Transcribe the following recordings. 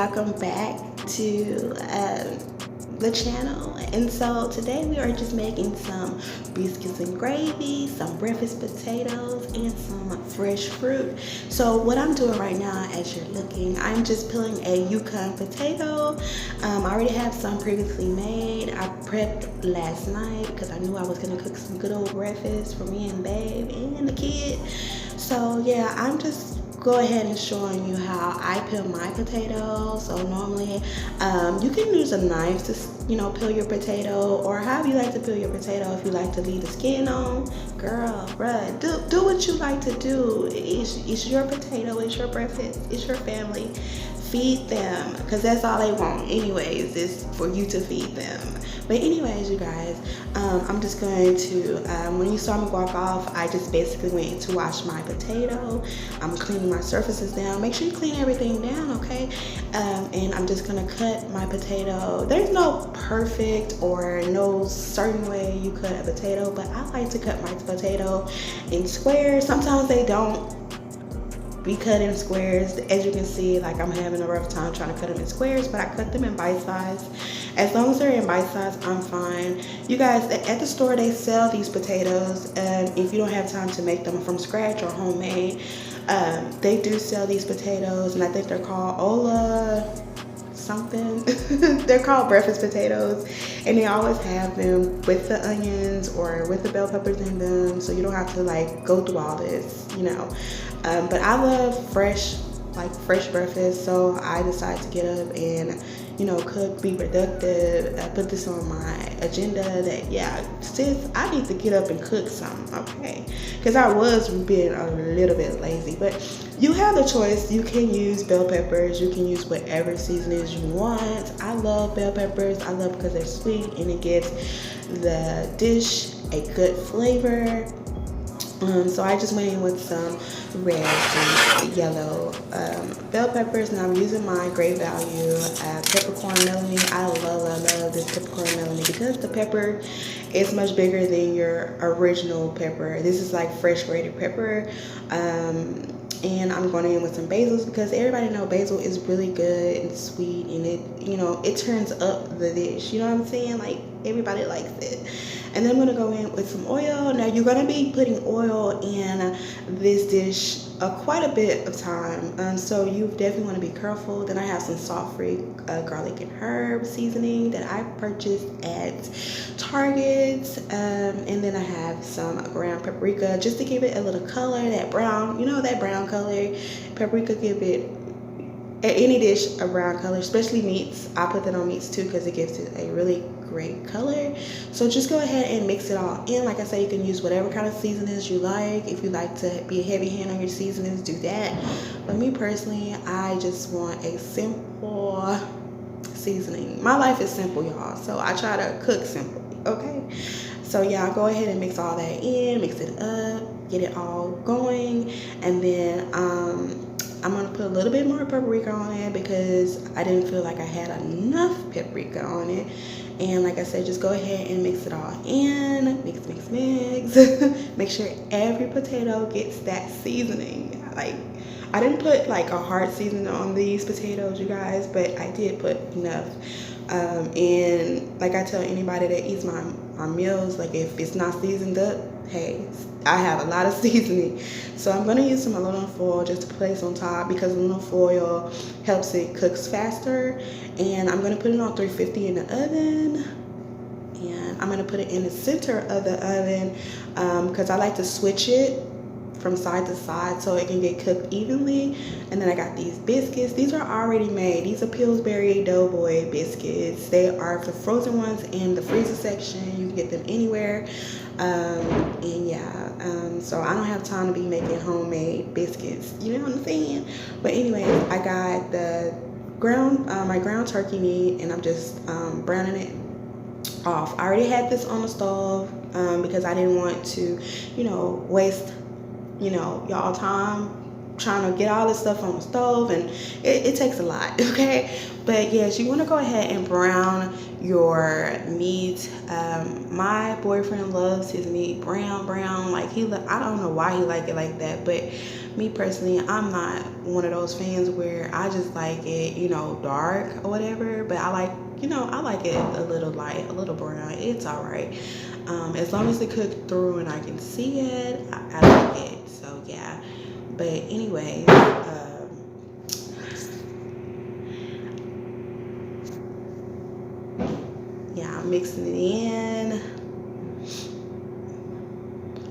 welcome back to the channel. And so today we are just making some biscuits and gravy, some breakfast potatoes, and some fresh fruit. So what I'm doing right now, as you're looking, I'm just peeling a Yukon potato. I already have some previously made. I prepped last night because I knew I was gonna cook some good old breakfast for me and babe and the kid. So yeah, I'm just go ahead and showing you how I peel my potatoes. So normally you can use a knife to peel your potato, or however you like to peel your potato. If you like to leave the skin on, girl, bruh, do what you like to do. It's your potato, it's your breakfast, it's your family. Feed them, because that's all they want anyways, is for you to feed them. But anyways, you guys, I'm just going to, when you saw me walk off, I just basically went to wash my potato. I'm cleaning my surfaces down. Make sure you clean everything down, okay? And I'm just gonna cut my potato. There's no perfect or no certain way you cut a potato, but I like to cut my potato in squares. Sometimes they don't be cut in squares. As you can see, like, I'm having a rough time trying to cut them in squares, but I cut them in bite size. As long as they're in bite size, I'm fine. You guys, at the store they sell these potatoes, and if you don't have time to make them from scratch or homemade, they do sell these potatoes, and I think they're called Ola something. They're called breakfast potatoes, and they always have them with the onions or with the bell peppers in them, so you don't have to like go through all this, but I love fresh breakfast, so I decided to get up and cook, be productive. I put this on my agenda that, yeah, sis, I need to get up and cook something, okay? Because I was being a little bit lazy, but you have the choice. You can use bell peppers, you can use whatever seasonings you want. I love bell peppers. I love because they're sweet and it gives the dish a good flavor. So I just went in with some red and yellow bell peppers, and I'm using my Great Value peppercorn melony. I love this peppercorn melony because the pepper is much bigger than your original pepper. This is like fresh grated pepper. And I'm going in with some basils because everybody know basil is really good and sweet, and it turns up the dish. You know what I'm saying? Like, everybody likes it. And then I'm going to go in with some oil. Now, you're going to be putting oil in this dish quite a bit of time. So you definitely want to be careful. Then I have some salt-free garlic and herb seasoning that I purchased at Target. And then I have some ground paprika just to give it a little color, that brown, that brown color. Paprika give it, any dish, a brown color, especially meats. I put that on meats too because it gives it a really great color. So just go ahead and mix it all in. Like I said, you can use whatever kind of seasonings you like. If you like to be a heavy hand on your seasonings, do that. But me personally, I just want a simple seasoning. My life is simple, y'all, so I try to cook simple, okay? So yeah, I'll go ahead and mix all that in, mix it up, get it all going, and then I'm gonna put a little bit more paprika on it because I didn't feel like I had enough paprika on it. And like I said, just go ahead and mix it all in, mix. Make sure every potato gets that seasoning. Like, I didn't put like a hard seasoning on these potatoes, you guys, but I did put enough. And like I tell anybody that eats my meals, like, if it's not seasoned up, hey, I have a lot of seasoning. So I'm going to use some aluminum foil just to place on top because aluminum foil helps it cooks faster. And I'm going to put it on 350 in the oven. And I'm going to put it in the center of the oven because I like to switch it from side to side so it can get cooked evenly. And then I got these biscuits. These are already made. These are Pillsbury Doughboy biscuits. They are the frozen ones in the freezer section. You can get them anywhere. And yeah, so I don't have time to be making homemade biscuits, you know what I'm saying? But anyway, I got the my ground turkey meat, and I'm just browning it off. I already had this on the stove because I didn't want to waste y'all time trying to get all this stuff on the stove, and it takes a lot. Okay, but yes, you want to go ahead and brown your meat. My boyfriend loves his meat brown. Like I don't know why he like it like that, but me personally, I'm not one of those fans where I just like it, you know, dark or whatever. But I like, you know, I like it a little light, a little brown. It's all right, as long as it cooked through and I can see it. I like it. So yeah. But anyway, yeah, I'm mixing it in.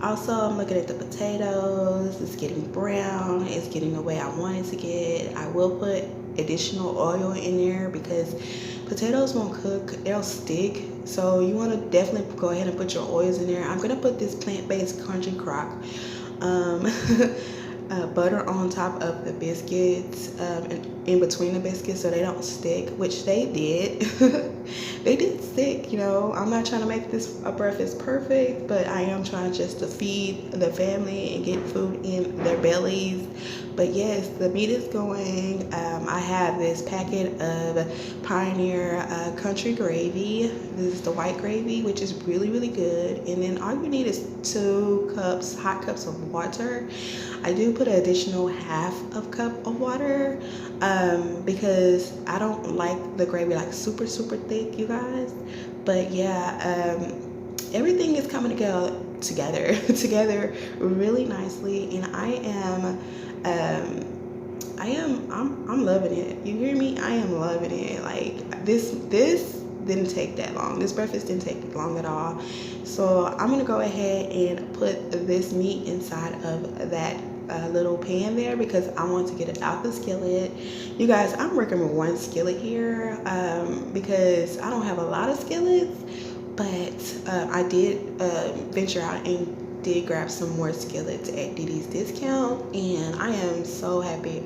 Also, I'm looking at the potatoes. It's getting brown. It's getting the way I want it to get. I will put additional oil in there because potatoes won't cook. They'll stick. So you want to definitely go ahead and put your oils in there. I'm going to put this plant-based crunchy crock butter on top of the biscuits, in between the biscuits, so they don't stick, which they did. They did stick, you know. I'm not trying to make this a breakfast perfect, but I am trying just to feed the family and get food in their bellies. But yes, the meat is going. I have this packet of Pioneer country gravy. This is the white gravy, which is really, really good. And then all you need is 2 cups, hot cups of water. I do put an additional half of cup of water because I don't like the gravy like super thick, you guys. But yeah, everything is coming together really nicely, and I'm loving it. You hear me? I am loving it. Like this didn't take that long. This breakfast didn't take long at all. So I'm gonna go ahead and put this meat inside of that little pan there because I want to get it out the skillet. You guys, I'm working with 1 skillet here because I don't have a lot of skillets, but I did venture out and did grab some more skillets at Didi's discount, and I am so happy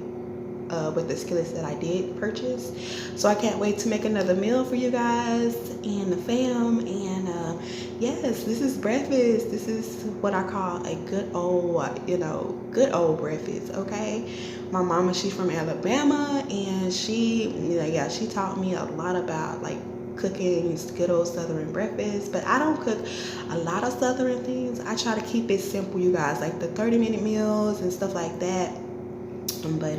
with the skillets that I did purchase. So I can't wait to make another meal for you guys and the fam. And yes, this is breakfast. This is what I call a good old, you know, good old breakfast. Okay, my mama, she's from Alabama, and she, you know, yeah, she taught me a lot about like cooking good old Southern breakfast. But I don't cook a lot of Southern things. I try to keep it simple, you guys, like the 30-minute meals and stuff like that. But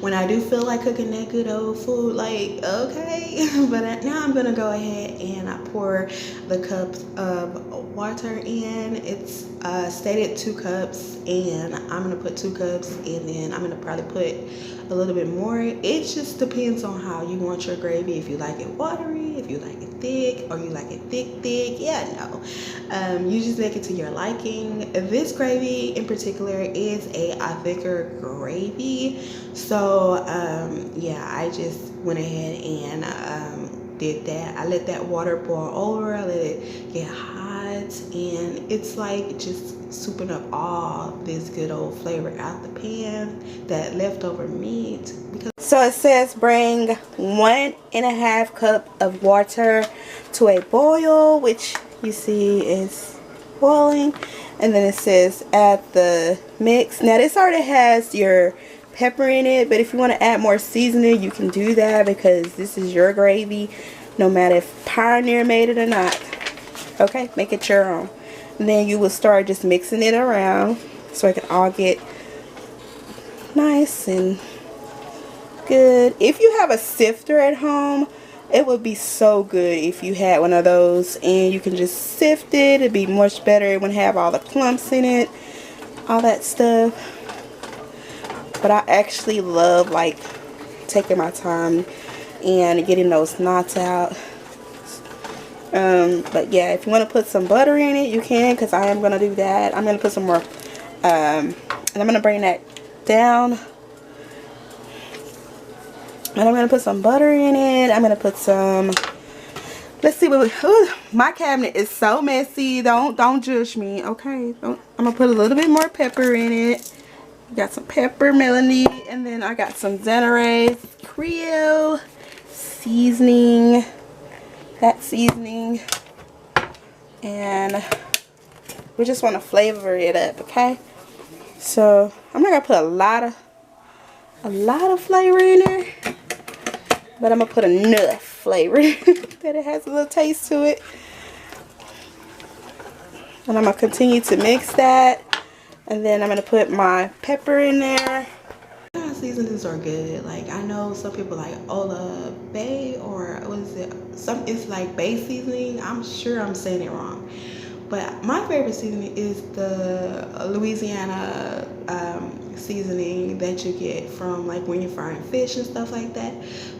when I do feel like cooking that good old food, like, okay. But now I'm gonna go ahead and I pour the cups of water in. It's stated 2 cups, and I'm gonna put 2 cups, and then I'm gonna probably put a little bit more. It just depends on how you want your gravy. If you like it watery, if you like it thick, or you like it thick. Yeah, no, you just make it to your liking. This gravy in particular is a thicker gravy, so yeah, I just went ahead and did that. I let that water boil over. I let it get hot, and it's like just souping up all this good old flavor out the pan, that leftover meat. So it says bring 1.5 cup of water to a boil, which you see is boiling, and then it says add the mix. Now this already has your pepper in it, but if you want to add more seasoning, you can do that because this is your gravy, no matter if Pioneer made it or not. Okay, make it your own. And then you will start just mixing it around so it can all get nice and good. If you have a sifter at home, it would be so good if you had one of those, and you can just sift it. It'd be much better. It wouldn't have all the clumps in it, all that stuff. But I actually love like taking my time and getting those knots out. But yeah, if you want to put some butter in it, you can, because I am going to do that. I'm going to put some more, and I'm going to bring that down, and I'm going to put some butter in it. I'm going to put some, let's see what my cabinet is so messy. Don't judge me, okay? I'm going to put a little bit more pepper in it. Got some pepper, Melanie, and then I got some Zenerace Creole seasoning. That seasoning, and we just want to flavor it up, okay? So I'm not gonna put a lot of a lot of flavor in there, but I'm gonna put enough flavor that it has a little taste to it. And I'm gonna continue to mix that, and then I'm gonna put my pepper in there. Seasonings are good. Like, I know some people like Ola Bay, or what is it? It's like Bay seasoning. I'm sure I'm saying it wrong, but my favorite seasoning is the Louisiana seasoning that you get from like when you're frying fish and stuff like that.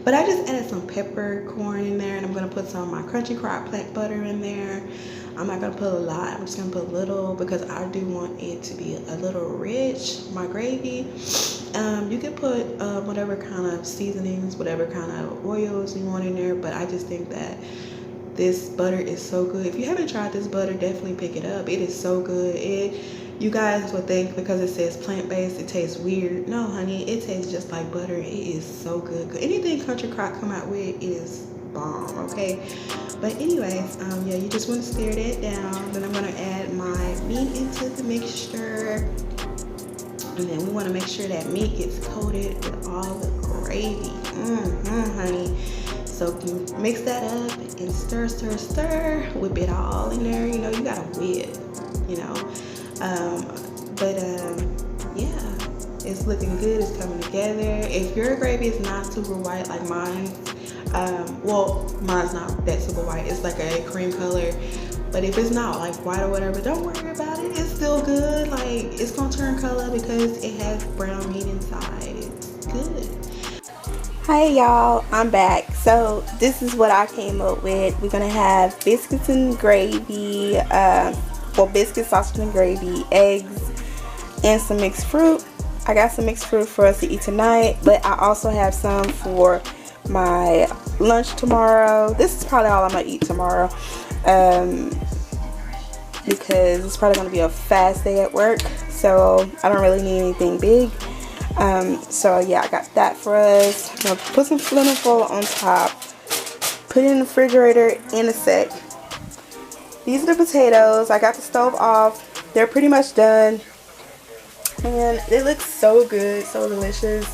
But I just added some peppercorn in there, and I'm gonna put some of my crunchy crock plant butter in there. I'm not gonna put a lot, I'm just gonna put a little because I do want it to be a little rich, my gravy. You can put whatever kind of seasonings, whatever kind of oils you want in there, but I just think that this butter is so good. If you haven't tried this butter, definitely pick it up. It is so good. You guys would think because it says plant-based, it tastes weird. No, honey, it tastes just like butter. It is so good. Anything Country Crock come out with is bomb, okay? But anyways, yeah, you just want to stir that down. Then I'm going to add my meat into the mixture. And then we want to make sure that meat gets coated with all the gravy. Honey. So mix that up and stir, whip it all in there. You know, you gotta whip, you know. Yeah, it's looking good, it's coming together. If your gravy is not super white like mine, well, mine's not that super white, it's like a cream color. But if it's not like white or whatever, don't worry about it. It's still good. Like, it's gonna turn color because it has brown meat inside. It's good. Hi y'all, I'm back. So this is what I came up with. We're gonna have biscuits and gravy, biscuits, sausage and gravy, eggs, and some mixed fruit. I got some mixed fruit for us to eat tonight, but I also have some for my lunch tomorrow. This is probably all I'm gonna eat tomorrow, because it's probably gonna be a fast day at work, so I don't really need anything big. So yeah, I got that for us. I'm gonna put some fennel foil on top, put it in the refrigerator in a sec. These are the potatoes. I got the stove off. They're pretty much done, and they look so good, so delicious.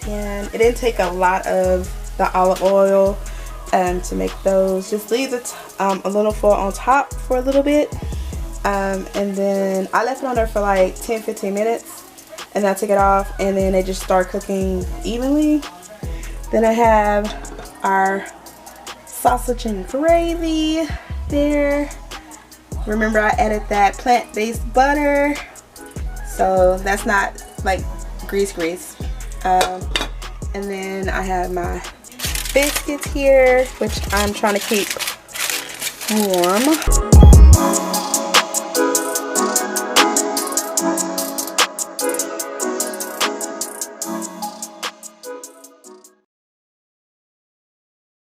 And it didn't take a lot of the olive oil to make those. Just leave a little foil on top for a little bit, and then I left it on there for like 10-15 minutes, and then I took it off, and then they just start cooking evenly. Then I have our sausage and gravy there. Remember, I added that plant-based butter, so that's not like grease. And then I have my biscuits here, which I'm trying to keep warm.